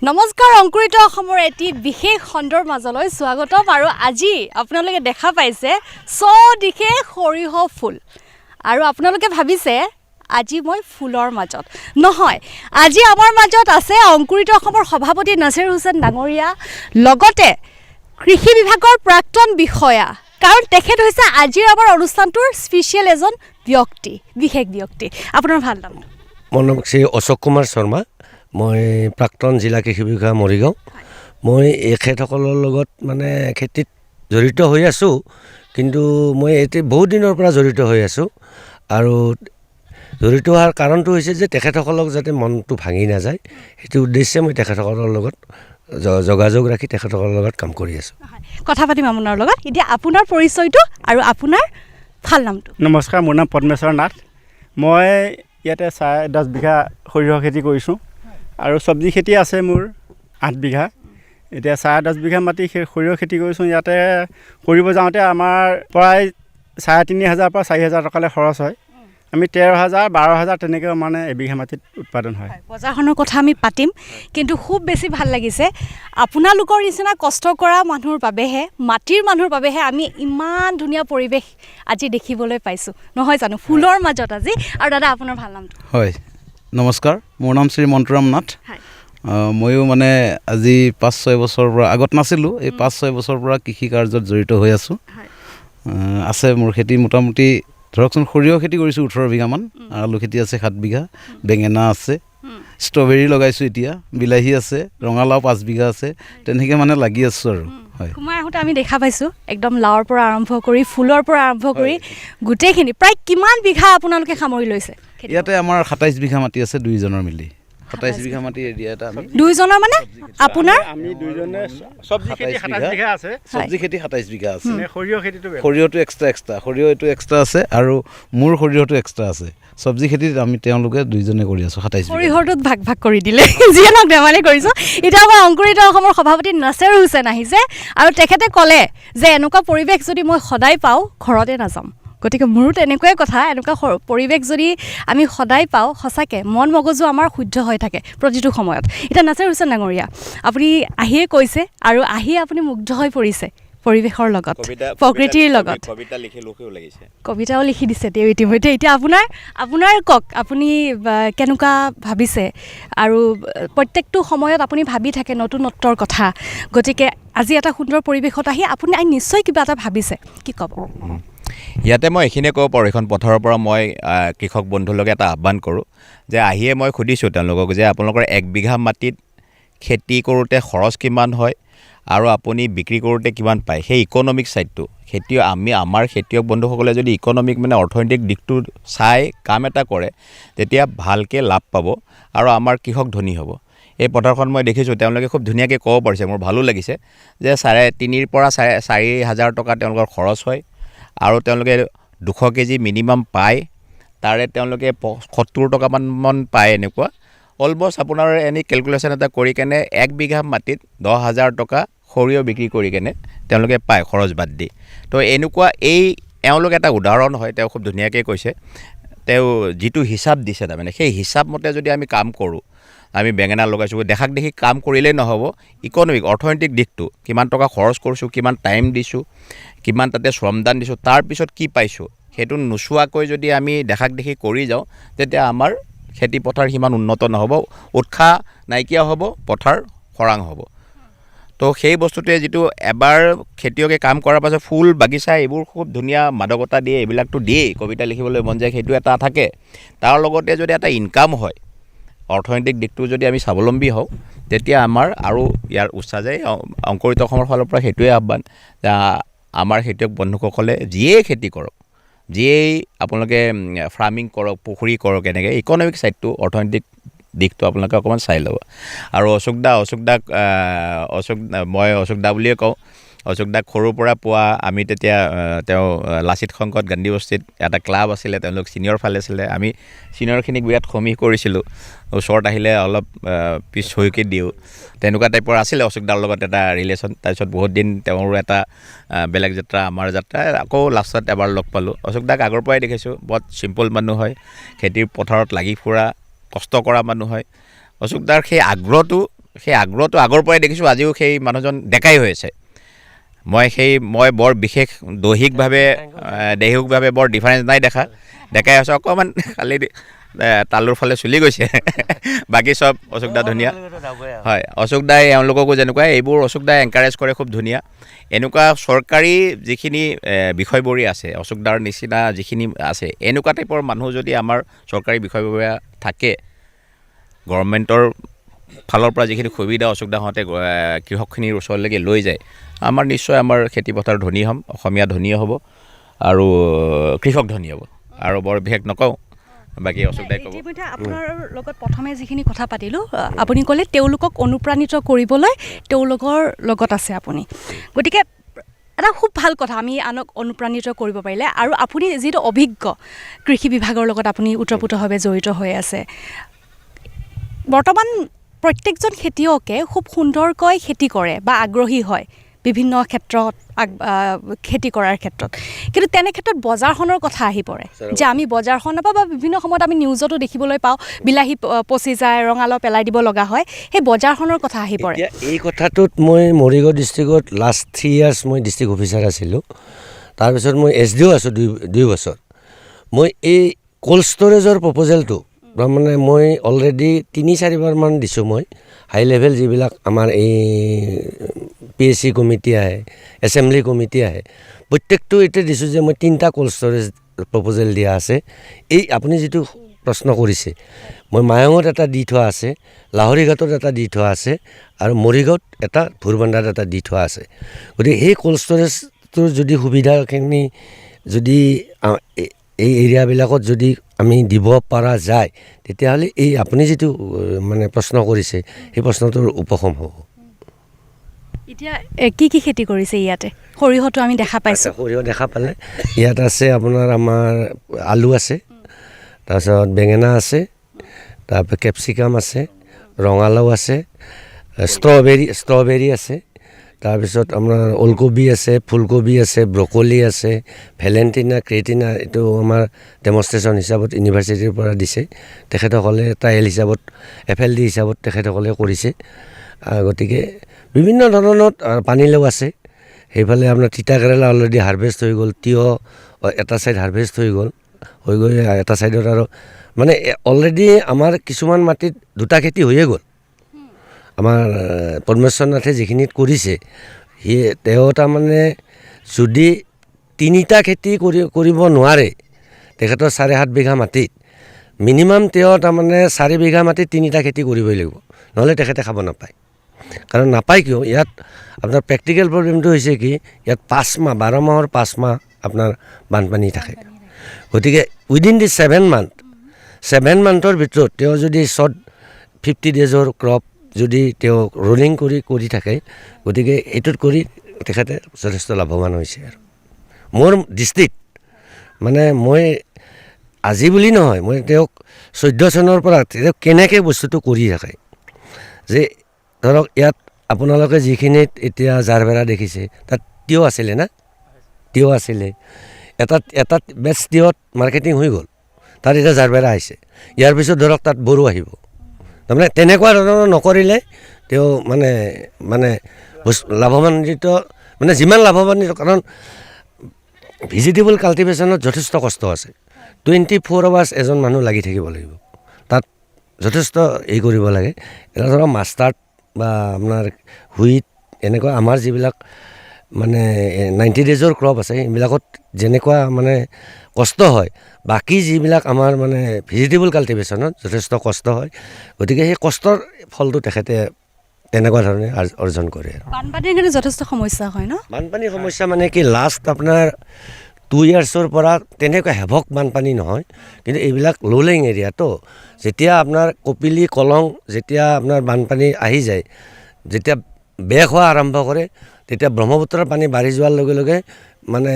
নমস্কাৰ অংকুৰিত অসমৰ এটি বিশেষ খণ্ডৰ মাজলৈ স্বাগতম আৰু আজি আপোনালোকে দেখা পাইছে চদিশে সৰিয়হ ফুল আৰু আপোনালোকে ভাবিছে আজি মই ফুলৰ মাজত নহয় আজি আমাৰ মাজত আছে অংকুৰিত অসমৰ সভাপতি নাছিৰ হুছেইন ডাঙৰীয়া লগতে কৃষি বিভাগৰ প্ৰাক্তন বিষয়া কাৰণ তেখেত হৈছে আজিৰ আমাৰ অনুষ্ঠানটোৰ স্পেচিয়েল এজন ব্যক্তি বিশেষ ব্যক্তি আপোনাৰ ভাল নাম মোৰ নাম শ্ৰী অশোক কুমাৰ শৰ্মা মই প্ৰাক্তন জিলা কৃষি বিষয়া মৰিগাঁও মই এখেতসকলৰ লগত মানে খেতিত জড়িত হৈ আছোঁ কিন্তু মই এতিয়া বহুত দিনৰ পৰা জড়িত হৈ আছোঁ আৰু জড়িত হোৱাৰ কাৰণটো হৈছে যে তেখেতসকলক যাতে মনটো ভাঙি নাযায় সেইটো উদ্দেশ্যে মই তেখেতসকলৰ লগত যোগাযোগ ৰাখি তেখেতসকলৰ লগত কাম কৰি আছোঁ কথা পাতিম আপোনাৰ লগত এতিয়া আপোনাৰ পৰিচয়টো আৰু আপোনাৰ ভাল নামটো নমস্কাৰ মোৰ নাম পদ্মেশ্বৰ নাথ মই ইয়াতে 10 বিঘা সৰিয়হ খেতি কৰিছোঁ আৰু চব্জি খেতি আছে মোৰ 8 বিঘা এতিয়া 10 বিঘা মাটি সৰিয়হ খেতি কৰিছোঁ ইয়াতে কৰিব যাওঁতে আমাৰ প্ৰায় 3,500 পৰা 4,000 টকালৈ খৰচ হয় আমি 13,000 12,000 তেনেকৈ মানে এবিঘা মাটিত উৎপাদন হয় বজাৰখনৰ কথা আমি পাতিম কিন্তু খুব বেছি ভাল লাগিছে আপোনালোকৰ নিচিনা কষ্ট কৰা মানুহৰ বাবেহে মাটিৰ মানুহৰ বাবেহে আমি ইমান ধুনীয়া পৰিৱেশ আজি দেখিবলৈ পাইছোঁ নহয় জানো ফুলৰ মাজত আজি আৰু দাদা আপোনাৰ ভাল নামটো হয় নমস্কাৰ মোৰ নাম শ্ৰী মন্তুৰাম নাথ ময়ো মানে আজি 5-6 বছৰৰ পৰা আগত নাছিলোঁ এই 5-6 বছৰৰ পৰা কৃষি কাৰ্যত জড়িত হৈ আছোঁ আছে মোৰ খেতি মোটামুটি ধৰকচোন সৰিয়হ খেতি কৰিছোঁ 18 বিঘামান আলু খেতি আছে 7 বিঘা বেঙেনা আছে ষ্ট্ৰবেৰী লগাইছোঁ এতিয়া বিলাহী আছে ৰঙালাও 5 বিঘা আছে তেনেকৈ মানে লাগি আছোঁ আৰু হয় সোমাই আহোঁতে আমি দেখা পাইছোঁ একদম লাওৰ পৰা আৰম্ভ কৰি ফুলৰ পৰা আৰম্ভ কৰি গোটেইখিনি প্ৰায় কিমান বিঘা আপোনালোকে সামৰি লৈছে ইয়াতে আমাৰ 27 বিঘা মাটি আছে দুইজনৰ মিলি 27 বিঘা মাটি এৰিয়া এটা আমি দুইজনৰ মানে আপোনাৰ আমি দুইজনে চব্জি খেতি 27 বিঘা আছে চব্জি খেতি 27 বিঘা আছে সৰিয়হ খেতিটো সৰিয়হটো এক্সট্ৰা সৰিয়হ এইটো এক্সট্ৰা আছে আৰু মোৰ সৰিয়হটো এক্সট্ৰা আছে চব্জি খেতিত আমি তেওঁলোকে দুইজনে কৰি আছোঁ 27 সৰিয়হটোত ভাগ কৰি দিলে যিয়ে নহওক ধেমালি কৰিছোঁ এতিয়া আমাৰ অংকুৰিত অসমৰ সভাপতি নাছিৰ হুছেইন আহিছে আৰু তেখেতে ক'লে যে এনেকুৱা পৰিৱেশ যদি মই সদায় পাওঁ ঘৰতে নাযাম গতিকে মোৰো তেনেকুৱাই কথা এনেকুৱা পৰিৱেশ যদি আমি সদায় পাওঁ সঁচাকৈ মন মগজু আমাৰ শুদ্ধ হৈ থাকে প্ৰতিটো সময়ত এতিয়া নাছিৰ হুছেইন ডাঙৰীয়া আপুনি আহিয়ে কৈছে আৰু আহি আপুনি মুগ্ধ হৈ পৰিছে পৰিৱেশৰ লগত প্ৰকৃতিৰ লগত কবিতাও লিখি দিছে তেওঁ ইতিমধ্যে এতিয়া আপোনাৰ কওক আপুনি কেনেকুৱা ভাবিছে আৰু প্ৰত্যেকটো সময়ত আপুনি ভাবি থাকে নতুনত্বৰ কথা গতিকে আজি এটা সুন্দৰ পৰিৱেশত আহি আপুনি নিশ্চয় কিবা এটা ভাবিছে কি ক'ব ইয়াতে মই এইখিনিয়ে ক'ব পাৰোঁ এইখন পথাৰৰ পৰা মই কৃষক বন্ধুলকে এটা আহ্বান কৰোঁ যে আহিয়ে মই সুধিছোঁ তেওঁলোকক যে আপোনালোকৰ 1 বিঘা মাটিত খেতি কৰোঁতে খৰচ কিমান হয় আৰু আপুনি বিক্ৰী কৰোঁতে কিমান পায় সেই ইকনমিক ছাইডটো আমাৰ খেতিয়ক বন্ধুসকলে যদি ইকনমিক মানে অৰ্থনৈতিক দিশটো চাই কাম এটা কৰে তেতিয়া ভালকৈ লাভ পাব আৰু আমাৰ কৃষক ধনী হ'ব এই পথাৰখন মই দেখিছোঁ তেওঁলোকে খুব ধুনীয়াকৈ ক'ব পাৰিছে মোৰ ভালো লাগিছে যে 3,500 পৰা 4,000 টকা তেওঁলোকৰ খৰচ হয় আৰু তেওঁলোকে 200 কেজি মিনিমাম পায় তাৰে তেওঁলোকে 70 টকামান পায় এনেকুৱা অলমষ্ট আপোনাৰ এনে কেলকুলেশ্যন এটা কৰি কেনে 1 বিঘা মাটিত 10,000 টকা সৰিয়হ বিক্ৰী কৰি কেনে তেওঁলোকে পায় খৰচ বাদ দি তো এনেকুৱা এওঁলোক এটা উদাহৰণ হয় তেওঁ খুব ধুনীয়াকৈ কৈছে তেওঁ যিটো হিচাপ দিছে তাৰমানে সেই হিচাপ মতে যদি আমি কাম কৰোঁ আমি বেঙেনা লগাইছোঁ দেখাক দেখি কাম কৰিলেই নহ'ব ইকনমিক অৰ্থনৈতিক দিশটো কিমান টকা খৰচ কৰিছোঁ কিমান টাইম দিছোঁ কিমান তাতে শ্ৰমদান দিছোঁ তাৰপিছত কি পাইছোঁ সেইটো নোচোৱাকৈ যদি আমি দেখাক দেখি কৰি যাওঁ তেতিয়া আমাৰ খেতি পথাৰ সিমান উন্নত নহ'ব উৎসাহ নাইকিয়া হ'ব পথাৰ খৰাং হ'ব তো সেই বস্তুটোৱে যিটো এবাৰ খেতিয়কে কাম কৰাৰ পাছত ফুল বাগিচা এইবোৰ খুব ধুনীয়া মাদকতা দিয়ে এইবিলাকতো দিয়েই কবিতা লিখিবলৈ মন যায় সেইটো এটা থাকে তাৰ লগতে যদি এটা ইনকাম হয় অৰ্থনৈতিক দিশটো যদি আমি স্বাৱলম্বী হওঁ তেতিয়া আমাৰ আৰু ইয়াৰ উৎসাহ যায় অংকুৰিত অসমৰ ফালৰ পৰা সেইটোৱে আহ্বান আমাৰ খেতিয়ক বন্ধুসকলে যিয়েই খেতি কৰক যিয়েই আপোনালোকে ফাৰ্মিং কৰক পুখুৰী কৰক এনেকৈ ইকনমিক ছাইডটো অৰ্থনৈতিক দিশটো আপোনালোকে অকণমান চাই ল'ব আৰু মই অশোক দা বুলিয়ে কওঁ অশোক দাক সৰুৰ পৰা পোৱা আমি তেতিয়া তেওঁ লাচিত সংকট গান্ধী বস্তিত এটা ক্লাব আছিলে তেওঁলোক ছিনিয়ৰ ফালে আছিলে আমি ছিনিয়ৰখিনিক বিৰাট সমীহ কৰিছিলোঁ ওচৰত আহিলে অলপ পিছ হৈকে দিওঁ তেনেকুৱা টাইপৰ আছিলে অশোক দাৰ লগত এটা ৰিলেশ্যন তাৰপিছত বহুত দিন তেওঁৰ এটা বেলেগ যাত্ৰা আমাৰ যাত্ৰা আকৌ লাষ্টত এবাৰ লগ পালোঁ অশোক দাক আগৰ পৰাই দেখিছোঁ বহুত চিম্পল মানুহ হয় খেতিৰ পথাৰত লাগি ফুৰা কষ্ট কৰা মানুহ হয় অশোক দাৰ সেই আগ্ৰহটো সেই আগ্ৰহটো আগৰ পৰাই দেখিছোঁ, আজিও সেই মানুহজন ডেকাই হৈ আছে। মই বৰ বিশেষ দৈহিকভাৱে বৰ ডিফাৰেঞ্চ নাই দেখা, ডেকাই হৈছে। অকণমান খালি তালুৰ ফালে চলি গৈছে, বাকী চব অশোক দা ধুনীয়া। হয়, অশোক দাই এওঁলোককো যেনেকুৱা এইবোৰ অশোক দাই এনকাৰেজ কৰে, খুব ধুনীয়া। এনেকুৱা চৰকাৰী যিখিনি বিষয়ববী আছে, অশোক দাৰ নিচিনা যিখিনি আছে, এনেকুৱা টাইপৰ মানুহ যদি আমাৰ চৰকাৰী বিষয়ববী থাকে, গভৰ্ণমেণ্টৰ ফালৰ পৰা যিখিনি সুবিধা অশোক দাহঁতে কৃষকখিনিৰ ওচৰলৈকে লৈ যায়, আমাৰ নিশ্চয় আমাৰ খেতিপথাৰ ধনী হ'ম, অসমীয়া ধনী হ'ব আৰু কৃষক ধনী হ'ব। আৰু বৰ বিশেষ নকওঁ, বাকী অশোক দাই ক'ব। ইতিমধ্যে আপোনাৰ লগত প্ৰথমে যিখিনি কথা পাতিলোঁ, আপুনি ক'লে তেওঁলোকক অনুপ্ৰাণিত কৰিবলৈ তেওঁলোকৰ লগত আছে আপুনি। গতিকে এটা খুব ভাল কথা, আমি আনক অনুপ্ৰাণিত কৰিব পাৰিলে। আৰু আপুনি যিটো অভিজ্ঞ কৃষি বিভাগৰ লগত আপুনি ওতঃপ্ৰোতভাৱে জড়িত হৈ আছে, বৰ্তমান প্ৰত্যেকজন খেতিয়কে খুব সুন্দৰকৈ খেতি কৰে বা আগ্ৰহী হয় বিভিন্ন ক্ষেত্ৰত খেতি কৰাৰ ক্ষেত্ৰত, কিন্তু তেনে ক্ষেত্ৰত বজাৰখনৰ কথা আহি পৰে যে আমি বজাৰখন নাপাওঁ, বা বিভিন্ন সময়ত আমি নিউজতো দেখিবলৈ পাওঁ বিলাহী পচি যায়, ৰঙালাও পেলাই দিব লগা হয়, সেই বজাৰখনৰ কথা আহি পৰে। এই কথাটোত মই মৰিগাঁও ডিষ্ট্ৰিক্টত লাষ্ট 3 years মই ডিষ্ট্ৰিক্ট অফিচাৰ আছিলোঁ, তাৰপিছত মই SDO আছোঁ 2 বছৰ। মই এই কোল্ড ষ্ট'ৰেজৰ প্ৰপ'জেলটো তাৰমানে মই অলৰেডি 3-4 বাৰমান দিছোঁ। মই হাই লেভেল যিবিলাক আমাৰ এই PSC কমিটি আহে, এছেম্বলি কমিটি আহে, প্ৰত্যেকটো এতিয়া দিছোঁ যে মই 3টা কোল্ড ষ্ট'ৰেজ প্ৰপ'জেল দিয়া আছে। এই আপুনি যিটো প্ৰশ্ন কৰিছে, মই মায়ঙত এটা দি থোৱা আছে, লাহৰীঘাটত এটা দি থোৱা আছে, আৰু মৰিগাঁৱত এটা ভোৰবান্দাত এটা দি থোৱা আছে। গতিকে সেই কোল্ড ষ্ট'ৰেজটোৰ যদি সুবিধাখিনি যদি এই এৰিয়াবিলাকত যদি আমি দিব পৰা যায়, তেতিয়াহ'লে এই আপুনি যিটো মানে প্ৰশ্ন কৰিছে, সেই প্ৰশ্নটোৰ উপশম হ'ব। এতিয়া কি খেতি কৰিছে ইয়াতে? সৰিয়হটো আমি দেখা পাইছোঁ। সৰিয়হ দেখা পালে ইয়াত আছে আপোনাৰ আমাৰ আলু আছে, তাৰপিছত বেঙেনা আছে, তাৰপিছত কেপচিকাম আছে, ৰঙালাও আছে, ষ্ট্ৰবেৰী আছে, তাৰপিছত আপোনাৰ ওলকবি আছে, ফুলকবি আছে, ব্ৰকলি আছে, ভেলেণ্টিনা, ক্ৰেটিনা, এইটো আমাৰ ডেমনষ্ট্ৰেশ্যন হিচাপত ইউনিভাৰ্চিটিৰ পৰা দিছে, তেখেতসকলে ট্ৰায়েল হিচাপত FLD হিচাপত তেখেতসকলে কৰিছে। গতিকে বিভিন্ন ধৰণৰ পানীলাও আছে, সেইফালে আপোনাৰ তিতাকেৰেলা অলৰেডি হাৰভেষ্ট হৈ গ'ল, তিয়ঁহ এটা ছাইড হাৰভেষ্ট হৈ গ'ল এটা ছাইডত, আৰু মানে অলৰেডি আমাৰ কিছুমান মাটিত 2টা খেতি হৈয়ে গ'ল। আমাৰ পৰমেশ্বৰ নাথে যিখিনিত কৰিছে, তেওঁ তাৰমানে যদি 3টা খেতি কৰিব নোৱাৰে, তেখেতৰ 7.5 বিঘা মাটিত মিনিমাম তেওঁ তাৰমানে 4 বিঘা মাটিত 3টা খেতি কৰিবই লাগিব, নহ'লে তেখেতে খাব নাপায়। কাৰণ নাপায় কিয়, ইয়াত আপোনাৰ প্ৰেক্টিকেল প্ৰব্লেমটো হৈছে কি, ইয়াত 5 মাহ 12 মাহৰ 5 মাহ আপোনাৰ বানপানী থাকে। গতিকে উইদিন দি 7 মান্থৰ ভিতৰত তেওঁ যদি 50 ডেজৰ ক্ৰপ যদি তেওঁ ৰোলিং কৰি থাকে, গতিকে এইটোত কৰি তেখেতে যথেষ্ট লাভৱান হৈছে। আৰু মোৰ দৃষ্টিত মানে মই আজি বুলি নহয়, মই তেওঁক 14 চনৰ পৰা তেওঁ কেনেকৈ বস্তুটো কৰি থাকে, যে ধৰক ইয়াত আপোনালোকে যিখিনিত এতিয়া জাৰবেৰা দেখিছে, তাত তিয়ঁহ আছিলে না, তিয়ঁহ আছিলে, এটাত বেচ তিয়ঁত মাৰ্কেটিং হৈ গ'ল, তাত এতিয়া জাৰবেৰা আহিছে, ইয়াৰ পিছত ধৰক তাত বড়ো আহিব। তাৰমানে তেনেকুৱা ধৰণৰ নকৰিলে তেওঁ মানে লাভৱান্বিত, মানে যিমান লাভৱান্বিত, কাৰণ ভেজিটেবল কাল্টিভেশ্যনত যথেষ্ট কষ্ট আছে। 24 hours এজন মানুহ লাগি থাকিব লাগিব, তাত যথেষ্ট কৰিব লাগে। এটা ধৰক মাষ্টাৰ্ড বা আপোনাৰ হুইট, এনেকুৱা আমাৰ যিবিলাক মানে 90 ডেজৰ ক্ৰপ আছে, এইবিলাকত যেনেকুৱা মানে কষ্ট হয়, বাকী যিবিলাক আমাৰ মানে ভেজিটেবল কাল্টিভেশ্যনত যথেষ্ট কষ্ট হয়। গতিকে সেই কষ্টৰ ফলটো তেখেতে তেনেকুৱা ধৰণে অৰ্জন কৰে। বানপানীৰ কাৰণে যথেষ্ট সমস্যা হয় ন? বানপানীৰ সমস্যা মানে কি, লাষ্ট আপোনাৰ 2 yearsৰ পৰা তেনেকুৱা হেভক বানপানী নহয়, কিন্তু এইবিলাক ল'লেং এৰিয়াটো, যেতিয়া আপোনাৰ কপিলি কলং যেতিয়া আপোনাৰ বানপানী আহি যায়, যেতিয়া বেক হোৱা আৰম্ভ কৰে, তেতিয়া ব্ৰহ্মপুত্ৰৰ পানী বাঢ়ি যোৱাৰ লগে লগে মানে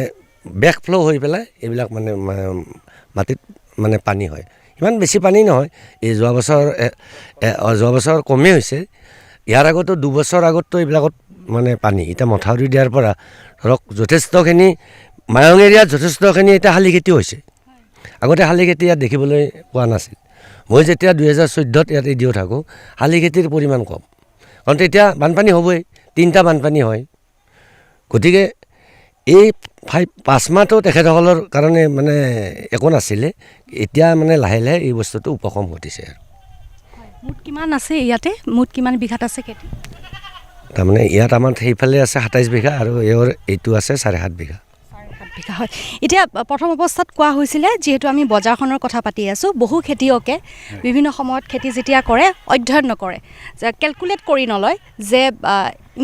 বেক ফ্ল' হৈ পেলাই এইবিলাক মানে মাটিত মানে পানী হয়। ইমান বেছি পানী নহয়, এই যোৱা বছৰ কমেই হৈছে, ইয়াৰ আগতো 2 বছৰ আগততো এইবিলাকত মানে পানী, এতিয়া মথাউৰি দিয়াৰ পৰা ধৰক যথেষ্টখিনি মায়ং এৰিয়াত যথেষ্টখিনি এতিয়া শালি খেতি হৈছে। আগতে শালি খেতি ইয়াত দেখিবলৈ পোৱা নাছিল। মই যেতিয়া 2014 ইয়াত এডিঅ' থাকোঁ, শালি খেতিৰ পৰিমাণ কম, কাৰণ তেতিয়া বানপানী হ'বই, 3টা বানপানী হয়। গতিকে এই 5 মাহটো তেখেতসকলৰ কাৰণে মানে একো নাছিলে। এতিয়া মানে লাহে লাহে এই বস্তুটো উপশম ঘটিছে আৰু মুঠ কিমান আছে ইয়াতে, মুঠ কিমান বিঘাত আছে খেতি? তাৰমানে ইয়াত আমাৰ সেইফালে আছে 27 বিঘা আৰু এইটো আছে 7.5 বিঘা। 7 বিঘা হয়। এতিয়া প্ৰথম অৱস্থাত কোৱা হৈছিলে, যিহেতু আমি বজাৰখনৰ কথা পাতি আছোঁ, বহু খেতিয়কে বিভিন্ন সময়ত খেতি যেতিয়া কৰে অধ্যয়ন নকৰে, যে কেলকুলেট কৰি নলয় যে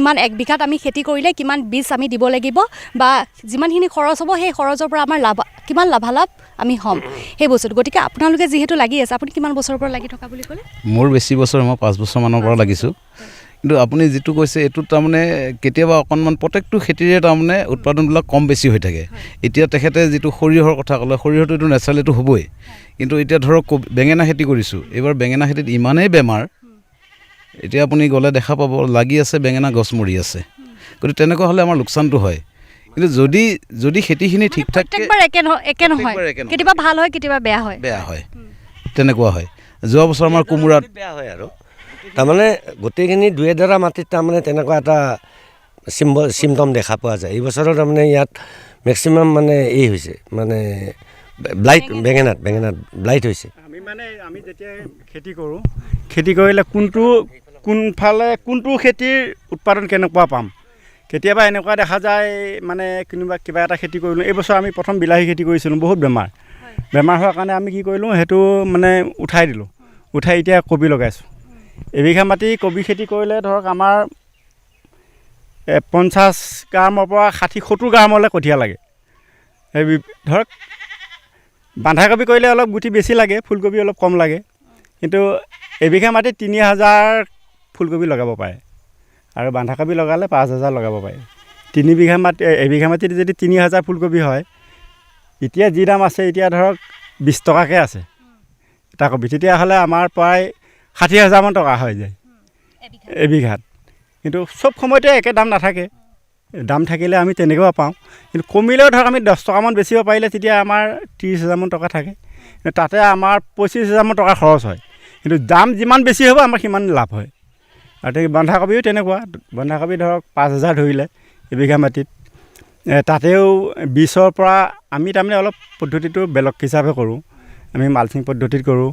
ইমান 1 বিঘাত আমি খেতি কৰিলে কিমান বীজ আমি দিব লাগিব বা যিমানখিনি খৰচ হ'ব সেই খৰচৰ পৰা আমাৰ কিমান লাভালাভ আমি হ'ম সেই বস্তুটো। গতিকে আপোনালোকে যিহেতু লাগি আছে, আপুনি কিমান বছৰৰ পৰা লাগি থকা বুলি ক'লে? মোৰ বেছি বছৰ, মই 5 বছৰমানৰ পৰা লাগিছোঁ। কিন্তু আপুনি যিটো কৈছে এইটোত তাৰমানে কেতিয়াবা অকণমান প্ৰত্যেকটো খেতিৰে তাৰমানে উৎপাদনবিলাক কম বেছি হৈ থাকে। এতিয়া তেখেতে যিটো সৰিয়হৰ কথা ক'লে, সৰিয়হটোতো নেচাৰেলিটো হ'বই, কিন্তু এতিয়া ধৰক বেঙেনা খেতি কৰিছোঁ, এইবাৰ বেঙেনা খেতিত ইমানেই বেমাৰ, এতিয়া আপুনি গ'লে দেখা পাব লাগি আছে বেঙেনা গছ মৰি আছে। গতিকে তেনেকুৱা হ'লে আমাৰ লোকচানটো হয়। কিন্তু যদি খেতিখিনি ঠিক ঠাক প্ৰত্যেকবাৰ একে নহয়, কেতিয়াবা ভাল হয় কেতিয়াবা বেয়া হয়, তেনেকুৱা হয়। যোৱা বছৰ আমাৰ কোমোৰাত বেয়া হয় আৰু তাৰমানে গোটেইখিনি 2-এডৰা মাটিত তাৰমানে তেনেকুৱা এটা চিমটম দেখা পোৱা যায়। এই বছৰত তাৰমানে ইয়াত মেক্সিমাম মানে এই হৈছে মানে ব্লাইট, বেঙেনাত ব্লাইট হৈছে। আমি যেতিয়া খেতি কৰিলে কোনটো খেতিৰ উৎপাদন কেনেকুৱা পাম। কেতিয়াবা এনেকুৱা দেখা যায় মানে কিবা এটা খেতি কৰিলোঁ। এইবছৰ আমি প্ৰথম বিলাহী খেতি কৰিছিলোঁ, বহুত বেমাৰ হোৱাৰ কাৰণে আমি কি কৰিলোঁ, সেইটো মানে উঠাই দিলোঁ। উঠাই এতিয়া কবি লগাইছোঁ। এবিঘা মাটি কবি খেতি কৰিলে ধৰক আমাৰ 50 গ্ৰামৰ পৰা 60-70 গ্ৰামলৈ কঠীয়া লাগে। সেই ধৰক বন্ধাকবি কৰিলে অলপ গুটি বেছি লাগে, ফুলকবি অলপ কম লাগে। কিন্তু এবিঘা মাটিত 3000 ফুলকবি লগাব পাৰে আৰু বন্ধাকবি লগালে 5000 লগাব পাৰে। এবিঘা মাটিত যদি 3000 ফুলকবি হয়, এতিয়া যি দাম আছে, এতিয়া ধৰক 20 টকাকৈ আছে এটা কবি, তেতিয়াহ'লে আমাৰ প্ৰায় 60,000 মান টকা হৈ যায় এবিঘাত। কিন্তু চব সময়তে একে দাম নাথাকে, দাম থাকিলে আমি তেনেকুৱা পাওঁ। কিন্তু কমিলেও ধৰক আমি 10 টকামান বেচিব পাৰিলে তেতিয়া আমাৰ 30,000 মান টকা থাকে। কিন্তু তাতে আমাৰ 25,000 মান টকা খৰচ হয়। কিন্তু দাম যিমান বেছি হ'ব আমাৰ সিমান লাভ হয়। আৰু বন্ধাকবিও তেনেকুৱা, বন্ধাকবি ধৰক 5,000 ধৰিলে এবিঘা মাটিত। তাতেও 20ৰ পৰা আমি তাৰমানে অলপ পদ্ধতিটো বেলেগ হিচাপে কৰোঁ। আমি মালচিং পদ্ধতিত কৰোঁ।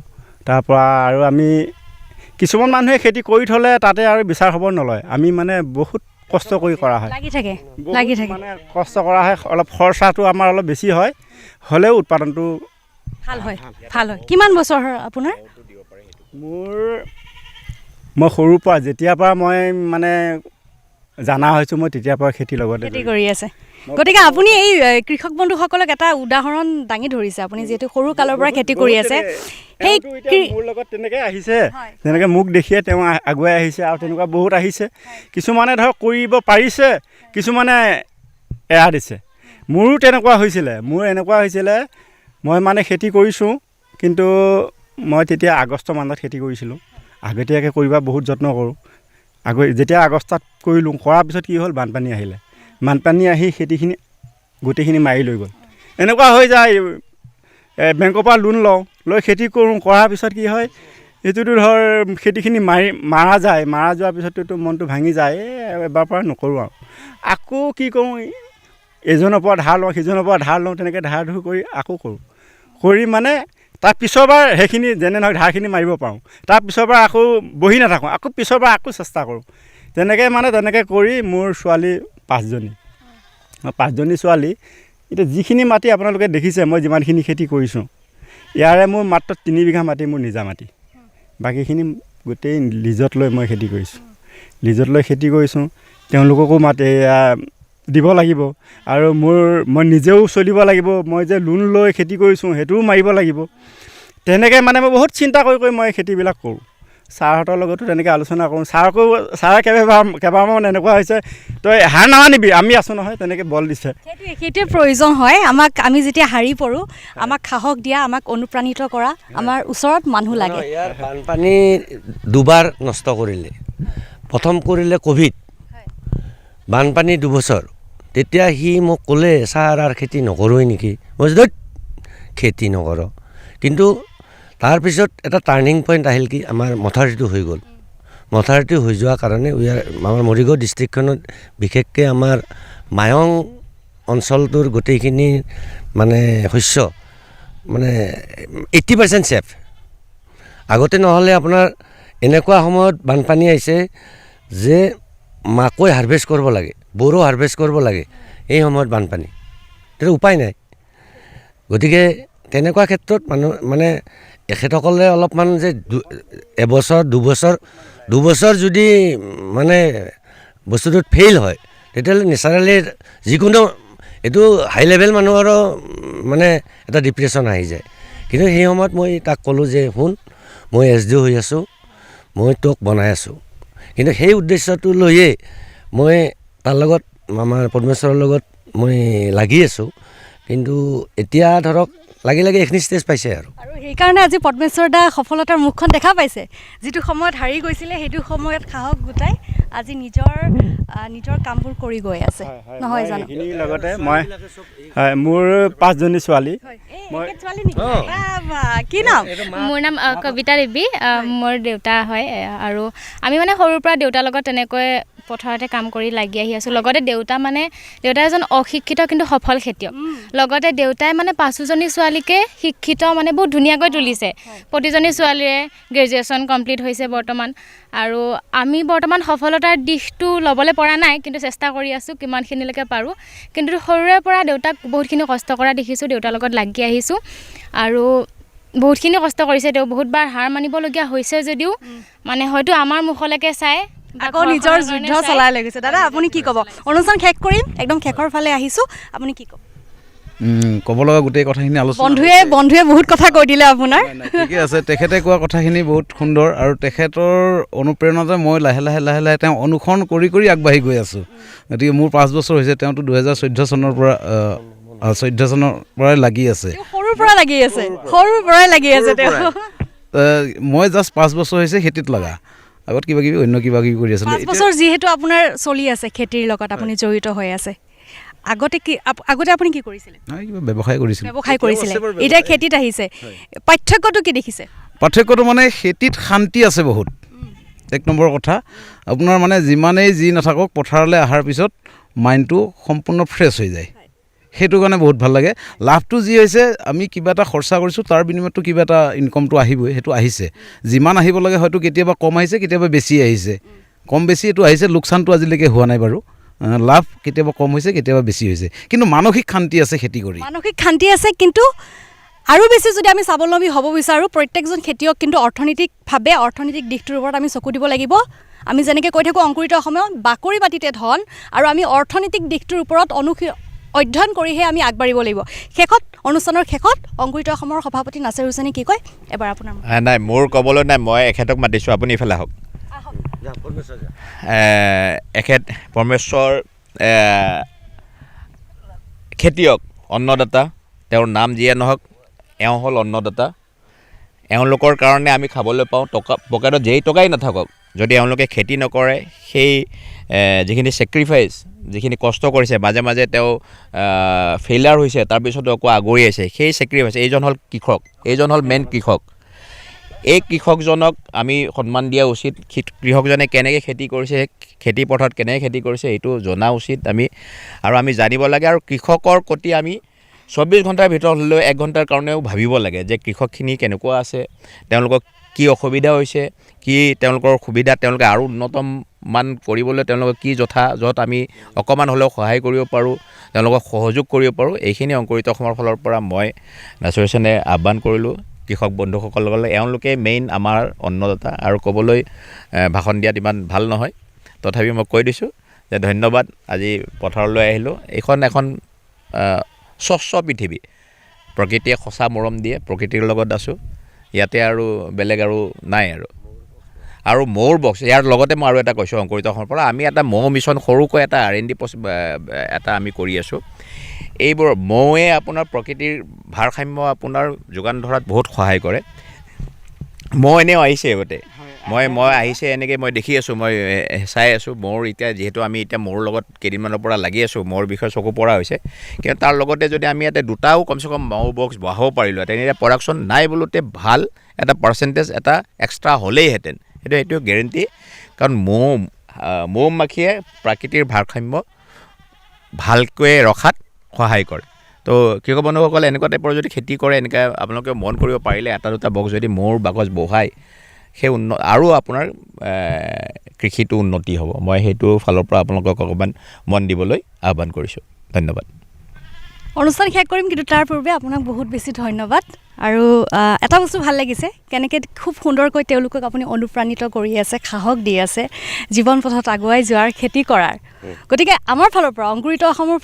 তাৰপৰা আৰু আমি কিছুমান মানুহে খেতি কৰি থ'লে তাতে আৰু বিচাৰ খবৰ নলয়। আমি মানে বহুত কষ্ট কৰি কৰা হয়, লাগি থাকে মানে কষ্ট কৰা হয়। অলপ খৰচাটো আমাৰ অলপ বেছি হয়, হ'লেও উৎপাদনটো ভাল হয়। কিমান বছৰ হয় আপোনাৰ? মই সৰুৰ পৰা, যেতিয়াৰ পৰা মই মানে জানা হৈছোঁ, মই তেতিয়াৰ পৰা খেতিৰ লগতে খেতি কৰি আছে। গতিকে আপুনি এই কৃষক বন্ধুসকলক এটা উদাহৰণ দাঙি ধৰিছে, আপুনি যিহেতু সৰু কালৰ পৰা খেতি কৰি আছে। সেই মোৰ লগত তেনেকৈ আহিছে, তেনেকৈ মোক দেখিয়ে তেওঁ আগুৱাই আহিছে আৰু তেনেকুৱা বহুত আহিছে। কিছুমানে ধৰক কৰিব পাৰিছে, কিছুমানে এৰা দিছে। মোৰো তেনেকুৱা হৈছিলে। মই মানে খেতি কৰিছোঁ, কিন্তু মই তেতিয়া আগষ্ট মানত খেতি কৰিছিলোঁ। আগতীয়াকৈ কৰিব বহুত যত্ন কৰোঁ। যেতিয়া আগষ্টত কৰিলোঁ, কৰাৰ পিছত কি হ'ল, বানপানী আহিলে। বানপানী আহি খেতিখিনি গোটেইখিনি মাৰি লৈ গ'ল। এনেকুৱা হৈ যায়, বেংকৰ পৰা লোন লৈ খেতি কৰাৰ পিছত কি হয়, এইটোতো ধৰ খেতিখিনি মাৰা যোৱাৰ পিছততো মনটো ভাঙি যায়, এবাৰ পৰা নকৰোঁ আৰু। আকৌ কি কৰোঁ, এজনৰ পৰা ধাৰ লওঁ, সিজনৰ পৰা ধাৰ লওঁ, তেনেকৈ ধাৰ ধুৰ কৰি আকৌ কৰি মানে তাৰ পিছৰবাৰ সেইখিনি যেনে নহয় ধাৰখিনি মাৰিব পাৰোঁ। তাৰ পিছৰবাৰ আকৌ বহি নাথাকোঁ, আকৌ পিছৰবাৰ আকৌ চেষ্টা কৰোঁ। তেনেকৈ কৰি মোৰ ছোৱালী 5জনী ছোৱালী। এতিয়া যিখিনি মাটি আপোনালোকে দেখিছে, মই যিমানখিনি খেতি কৰিছোঁ, ইয়াৰে মোৰ মাত্ৰ 3 বিঘা মাটি মোৰ নিজা মাটি। বাকীখিনি গোটেই লিজত লৈ মই খেতি কৰিছোঁ। তেওঁলোককো মাটি দিব লাগিব আৰু মই নিজেও চলিব লাগিব। মই যে লোন লৈ খেতি কৰিছোঁ, সেইটোও মাৰিব লাগিব। তেনেকৈ মানে মই বহুত চিন্তা কৰি মই খেতিবিলাক কৰোঁ। ছাৰহঁতৰ লগতো তেনেকৈ আলোচনা কৰোঁ। ছাৰে কেইবাৰমান এনেকুৱা হৈছে, তই হাৰ নামানিবি, আমি আছোঁ নহয়, তেনেকৈ বল দিছে। সেইটোৱে প্ৰয়োজন হয়। আমি যেতিয়া হাৰি পৰোঁ, আমাক সাহস দিয়া, আমাক অনুপ্ৰাণিত কৰা আমাৰ ওচৰত মানুহ লাগে। ইয়াৰ বানপানী 2বাৰ নষ্ট কৰিলে। প্ৰথম কৰিলে ক'ভিড, বানপানী 2 বছৰ। তেতিয়া সি মোক ক'লে, ছাৰ আৰু খেতি নকৰোঁৱেই নেকি? মই খেতি নকৰ। কিন্তু তাৰপিছত এটা টাৰ্ণিং পইণ্ট আহিল কি, আমাৰ মথাউৰিটো হৈ গ'ল। মথাউৰিটো হৈ যোৱাৰ কাৰণে আমাৰ মৰিগাঁও ডিষ্ট্ৰিক্টখনত বিশেষকৈ আমাৰ মায়ং অঞ্চলটোৰ গোটেইখিনি মানে শস্য মানে 80% ছেফ। আগতে নহ'লে আপোনাৰ এনেকুৱা সময়ত বানপানী আহিছে যে মাকৈ হাৰভেষ্ট কৰিব লাগে, বড়ো হাৰভেষ্ট কৰিব লাগে, এই সময়ত বানপানী, তেতিয়া উপায় নাই। গতিকে তেনেকুৱা ক্ষেত্ৰত মানুহ মানে এখেতসকলে অলপমান যে এবছৰ দুবছৰ যদি মানে বস্তুটোত ফেইল হয় তেতিয়াহ'লে নেচাৰেলি যিকোনো এইটো হাই লেভেল মানুহৰো মানে এটা ডিপ্ৰেশ্যন আহি যায়। কিন্তু সেই সময়ত মই তাক ক'লোঁ যে শুন, মই SDO হৈ আছোঁ, মই তোক বনাই আছোঁ। কিন্তু সেই উদ্দেশ্যটো লৈয়ে মই তাৰ লগত আমাৰ পৰমেশ্বৰৰ লগত মই লাগি আছোঁ। কিন্তু এতিয়া ধৰক লাগি এইখিনি ষ্টেজ পাইছে আৰু সেইকাৰণে আজি পদ্মেশ্বৰ দা সফলতাৰ মুখখন দেখা পাইছে। যিটো সময়ত হাৰি গৈছিলে সেইটো সময়ত সাহস গোটাই আজি নিজৰ কামবোৰ কৰি গৈ আছে, নহয় জানো? এইখিনিৰ লগতে মই মোৰ 5জনী ছোৱালী। কি নাম? মোৰ নাম কবিতা দেৱী। মোৰ দেউতা হয় আৰু আমি মানে সৰুৰ পৰা দেউতাৰ লগত তেনেকৈ পথাৰতে কাম কৰি লাগি আহি আছোঁ। লগতে দেউতা এজন অশিক্ষিত কিন্তু সফল খেতিয়ক। লগতে দেউতাই মানে 5জনী ছোৱালীকে শিক্ষিত মানে বহুত ধুনীয়াকৈ তুলিছে। প্ৰতিজনী ছোৱালীৰে গ্ৰেজুৱেশ্যন কমপ্লিট হৈছে বৰ্তমান। আৰু আমি বৰ্তমান সফলতাৰ দিশটো ল'বলৈ পৰা নাই, কিন্তু চেষ্টা কৰি আছোঁ কিমানখিনিলৈকে পাৰোঁ। কিন্তু সৰুৰে পৰা দেউতাক বহুতখিনি কষ্ট কৰা দেখিছোঁ, দেউতাৰ লগত লাগি আহিছোঁ আৰু বহুতখিনি কষ্ট কৰিছে। তেওঁ বহুতবাৰ হাৰ মানিবলগীয়া হৈছে যদিও মানে হয়তো আমাৰ মুখলৈকে চাই আকৌ নিজৰ যুদ্ধ চলাই লৈ গৈছে। দাদা আপুনি কি ক'ব? অনুষ্ঠান শেষ কৰিম, একদম শেষৰ ফালে আহিছোঁ, আপুনি কি ক'ব? ক'ব লগা গোটেই কথাখিনি আলোচনা বন্ধুৱে বহুত কথা কৈ দিলে আপোনাৰ। ঠিকে আছে, তেখেতে কোৱা কথাখিনি বহুত সুন্দৰ আৰু তেখেতৰ অনুপ্ৰেৰণাতে মই লাহে লাহে তেওঁ অনুসৰণ কৰি আগবাঢ়ি গৈ আছোঁ। গতিকে মোৰ 5 বছৰ হৈছে, তেওঁতো 2014 চনৰ পৰাই লাগি আছে। সৰুৰ পৰাই লাগি আছে তেওঁ। মই জাষ্ট 5 বছৰ হৈছে খেতিত লগা, আগত অন্য কিবা কিবি কৰি আছিলোঁ। 5 বছৰ যিহেতু আপোনাৰ চলি আছে খেতিৰ লগত, আপুনি জড়িত হৈ আছে। আগতে আপুনি কি কৰিছিলে? ব্যৱসায় কৰিছিলে। এতিয়া খেতিত আহিছে, পাৰ্থক্যটো কি দেখিছে? পাৰ্থক্যটো মানে খেতিত শান্তি আছে বহুত। 1 নম্বৰ কথা, আপোনাৰ মানে যিমানেই যি নাথাকক পথাৰলৈ অহাৰ পিছত মাইণ্ডটো সম্পূৰ্ণ ফ্ৰেছ হৈ যায়। সেইটো কাৰণে বহুত ভাল লাগে। লাভটো যি হৈছে, আমি কিবা এটা খৰচা কৰিছোঁ, তাৰ বিনিময়তটো কিবা এটা ইনকমটো আহিবই, সেইটো আহিছে। যিমান আহিব লাগে হয়তো কেতিয়াবা কম আহিছে, কেতিয়াবা বেছি আহিছে। কম বেছি এইটো আহিছে, লোকচানটো আজিলৈকে হোৱা নাই বাৰু। লাভ কেতিয়াবা কম হৈছে, কেতিয়াবা বেছি হৈছে, কিন্তু মানসিক শান্তি আছে খেতি কৰি। মানসিক শান্তি আছে, কিন্তু আৰু বেছি যদি আমি স্বাৱলম্বী হ'ব বিচাৰোঁ, প্ৰত্যেকজন খেতিয়ক কিন্তু অৰ্থনৈতিক দিশটোৰ ওপৰত আমি চকু দিব লাগিব। আমি যেনেকৈ কৈ থাকোঁ অংকুৰিত অসমত বাকৰি বাতিতে ধন, আৰু আমি অৰ্থনৈতিক দিশটোৰ ওপৰত অধ্যয়ন কৰিহে আমি আগবাঢ়িব লাগিব। অনুষ্ঠানৰ শেষত অংকুৰিত অসমৰ সভাপতি নাছিৰ হুছেইনে কি কয় এবাৰ আপোনাৰ? নাই, মোৰ ক'বলৈ নাই, মই এখেতক মাতিছোঁ, আপুনি ইফালে আহক। এখেত পৰমেশ্বৰ খেতিয়ক, অন্নদাতা। তেওঁৰ নাম যিয়ে নহওক, এওঁ হ'ল অন্নদাতা। এওঁলোকৰ কাৰণে আমি খাবলৈ পাওঁ। পকেটত যেই টকাই নাথাকক, যদি এওঁলোকে খেতি নকৰে, সেই যিখিনি ছেক্ৰিফাইচ, যিখিনি কষ্ট কৰিছে, মাজে মাজে তেওঁ ফেইলাৰ হৈছে, তাৰপিছতো আকৌ আগুৰি আছে, সেই ছেক্ৰিফাইচ, এইজন হ'ল কৃষক, এইজন হ'ল মেইন কৃষক। এই কৃষকজনক আমি সন্মান দিয়া উচিত। কৃষকজনে কেনেকৈ খেতি কৰিছে, খেতি পথাৰত কেনেকৈ খেতি কৰিছে, এইটো জনা উচিত আমি, আৰু আমি জানিব লাগে। আৰু কৃষকৰ প্ৰতি আমি 24 ঘণ্টাৰ ভিতৰত হ'লেও 1 ঘণ্টাৰ কাৰণেও ভাবিব লাগে যে কৃষকখিনি কেনেকুৱা আছে, তেওঁলোকক কি অসুবিধা হৈছে, কি তেওঁলোকৰ সুবিধা, তেওঁলোকে আৰু উন্নত মান কৰিবলৈ তেওঁলোকক কি য'ত আমি অকণমান হ'লেও সহায় কৰিব পাৰোঁ, তেওঁলোকক সহযোগ কৰিব পাৰোঁ, এইখিনি অংকুৰিত অসমৰ ফালৰ পৰা মই নাছিৰ হুছেইনে আহ্বান কৰিলোঁ কৃষক বন্ধুসকললৈ। এওঁলোকে মেইন আমাৰ অন্নদাতা, আৰু ক'বলৈ ভাষণ দিয়াত ইমান ভাল নহয়, তথাপি মই কৈ দিছোঁ যে ধন্যবাদ। আজি পথাৰলৈ আহিলোঁ। এখন স্বচ্ছ পৃথিৱী, প্ৰকৃতিয়ে সঁচা মৰম দিয়ে, প্ৰকৃতিৰ লগত আছোঁ ইয়াতে, আৰু বেলেগ আৰু নাই। আৰু মৌৰ বক্স, ইয়াৰ লগতে মই আৰু এটা কৈছোঁ, অংকুৰিত অসমৰ পৰা আমি এটা মৌ মিছন সৰুকৈ এটা R&D এটা আমি কৰি আছোঁ। এইবোৰ মৌৱে আপোনাৰ প্ৰকৃতিৰ ভাৰসাম্য আপোনাৰ যোগান ধৰাত বহুত সহায় কৰে। মৌ এনেও আহিছে আগতে, মই আহিছে এনেকৈ মই দেখি আছোঁ, মই চাই আছোঁ মৌৰ। এতিয়া যিহেতু আমি মৌৰ লগত কেইদিনমানৰ পৰা লাগি আছোঁ, মৌৰ বিষয়ে চকু পৰা হৈছে, কিন্তু তাৰ লগতে যদি আমি ইয়াতে দুটাও কমচে কম মৌ বক্স বহাব পাৰিলোঁ হেঁতেন, এতিয়া প্ৰডাকশ্যন নাই বোলোতে ভাল এটা পাৰ্চেণ্টেজ এটা এক্সট্ৰা হ'লেইহেঁতেন, এইটো গেৰেণ্টি, কাৰণ মৌ মাখিয়ে প্ৰাকৃতিৰ ভাৰসাম্য ভালকৈ ৰখাত সহায় কৰে। তো কৃষক বন্ধুসকলে এনেকুৱা টাইপৰ যদি খেতি কৰে, এনেকৈ আপোনালোকে মন কৰিব পাৰিলে এটা দুটা বক্স যদি মৌৰ বাকচ বহায়, সেই আৰু আপোনাৰ কৃষিটো উন্নতি হ'ব। মই সেইটো ফালৰ পৰা আপোনালোকক অকণমান মন দিবলৈ আহ্বান কৰিছোঁ। ধন্যবাদ। অনুষ্ঠান শেষ কৰিম, কিন্তু তাৰ পূৰ্বে আপোনাক বহুত বেছি ধন্যবাদ। আৰু এটা বস্তু ভাল লাগিছে, কেনেকৈ খুব সুন্দৰকৈ তেওঁলোকক আপুনি অনুপ্ৰাণিত কৰি আছে, সাহস দি আছে জীৱন পথত আগুৱাই যোৱাৰ, খেতি কৰাৰ। গতিকে আমাৰ ফালৰ পৰা, অংকুৰিত অসমৰ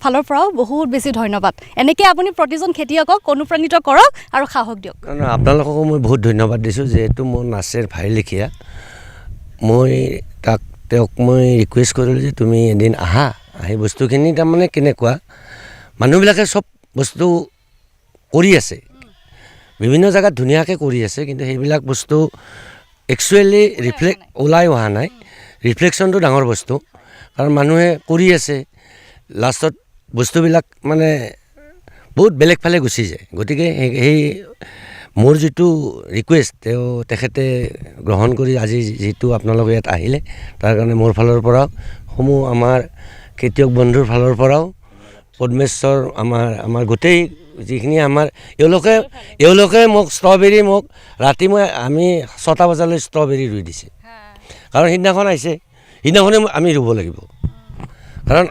ফালৰ পৰাও বহুত বেছি ধন্যবাদ। এনেকৈ আপুনি প্ৰতিজন খেতিয়কক অনুপ্ৰাণিত কৰক আৰু সাহস দিয়ক। আপোনালোককো মই বহুত ধন্যবাদ দিছোঁ, যিহেতু মোৰ নাচেৰ ভাই লেখীয়া। মই তেওঁক মই ৰিকুৱেষ্ট কৰিলোঁ যে তুমি এদিন আহি বস্তুখিনি তাৰমানে কেনেকুৱা, মানুহবিলাকে চব বস্তু কৰি আছে, বিভিন্ন জেগাত ধুনীয়াকৈ কৰি আছে, কিন্তু সেইবিলাক বস্তু একচুৱেলি ওলাই অহা নাই। ৰিফ্লেকশ্যনটো ডাঙৰ বস্তু, কাৰণ মানুহে কৰি আছে, লাষ্টত বস্তুবিলাক মানে বহুত বেলেগ ফালে গুচি যায়। গতিকে সেই মোৰ যিটো ৰিকুৱেষ্ট তেখেতে গ্ৰহণ কৰি আজি যিটো আপোনালোকে ইয়াত আহিলে, তাৰ কাৰণে মোৰ ফালৰ পৰাও, আমাৰ খেতিয়ক বন্ধুৰ ফালৰ পৰাও, পদ্মেশ্বৰ আমাৰ গোটেই যিখিনি এওঁলোকে মোক ষ্ট্ৰবেৰী ৰাতি আমি 6টা বজালৈ ষ্ট্ৰবেৰী ৰুই দিছে। কাৰণ সিদিনাখন আহিছে, সিদিনাখনে আমি ৰুব লাগিব। কাৰণ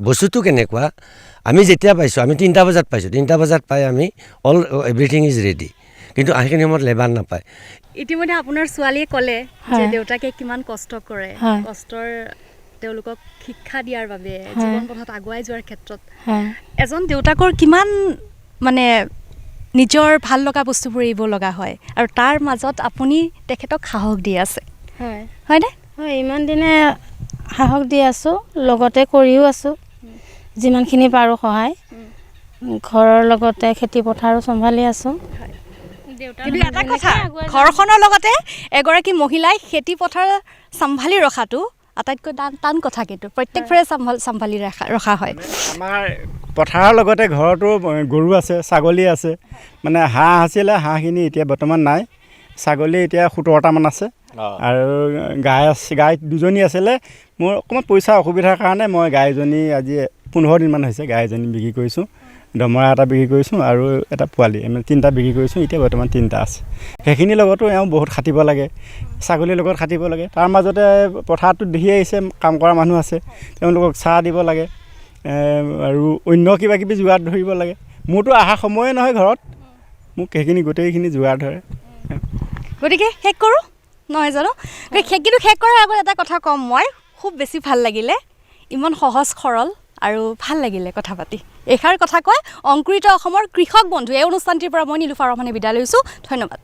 বস্তুটো কেনেকুৱা, আমি যেতিয়া পাইছোঁ, আমি 3টা বজাত পাইছোঁ, 3টা বজাত পাই আমি এভৰিথিং ইজ ৰেডি, কিন্তু সেইখিনি সময়ত লেবাৰ নাপায়। ইতিমধ্যে আপোনাৰ ছোৱালীয়ে ক'লে যে দেউতাকে কিমান কষ্ট কৰে, কষ্টৰ তেওঁলোকক শিক্ষা দিয়াৰ বাবে, জীৱন পথত আগুৱাই যোৱাৰ ক্ষেত্ৰত এজন দেউতাকৰ কিমান মানে নিজৰ ভাল লগা বস্তুবোৰ এৰিব লগা হয়, আৰু তাৰ মাজত আপুনি তেখেতক সাহস দি আছে, হয়নে? হয়, ইমান দিনে সাহস দি আছোঁ, লগতে কৰিও আছোঁ যিমানখিনি পাৰোঁ সহায়। ঘৰৰ লগতে খেতি পথাৰো চম্ভালি আছোঁ। কিন্তু এটা কথা, ঘৰখনৰ লগতে এগৰাকী মহিলাই খেতি পথাৰ চম্ভালি ৰখাটো আটাইতকৈ টান কথা, কিন্তু প্ৰত্যেকফালে চম্ভালি ৰখা হয়। আমাৰ পথাৰৰ লগতে ঘৰতো গৰু আছে, ছাগলী আছে। মানে হাঁহ আছিলে, হাঁহখিনি এতিয়া বৰ্তমান নাই। ছাগলী এতিয়া 17টামান আছে, আৰু গাই 2জনী আছিলে। মোৰ অকণমান পইচা অসুবিধাৰ কাৰণে মই গাইজনী আজি 15 দিনমান হৈছে গাইজনী বিক্ৰী কৰিছোঁ। দমৰা এটা বিক্ৰী কৰিছোঁ আৰু এটা পোৱালি, আমি 3টা বিক্ৰী কৰিছোঁ। এতিয়া বৰ্তমান 3টা আছে। সেইখিনিৰ লগতো বহুত খাটিব লাগে, ছাগলীৰ লগত খাটিব লাগে। তাৰ মাজতে পথাৰটোত দেখি আহিছে, কাম কৰা মানুহ আছে, তেওঁলোকক চাহ দিব লাগে, আৰু অন্য কিবা কিবি যোগাৰ ধৰিব লাগে। মোৰতো অহা সময়ে নহয় ঘৰত, মোক সেইখিনি গোটেইখিনি যোগাৰ ধৰে। গতিকে শেষ কৰোঁ নহয় জানো? কিন্তু শেষ কৰাৰ আগত এটা কথা ক'ম, মই খুব বেছি ভাল লাগিলে, ইমান সহজ সৰল আৰু ভাল লাগিলে কথা পাতি। এইষাৰ কথা কয় অংকুৰিত অসমৰ কৃষক বন্ধু। এই অনুষ্ঠানটিৰ পৰা মই নীলোফা ৰহমানে বিদায় লৈছোঁ। ধন্যবাদ।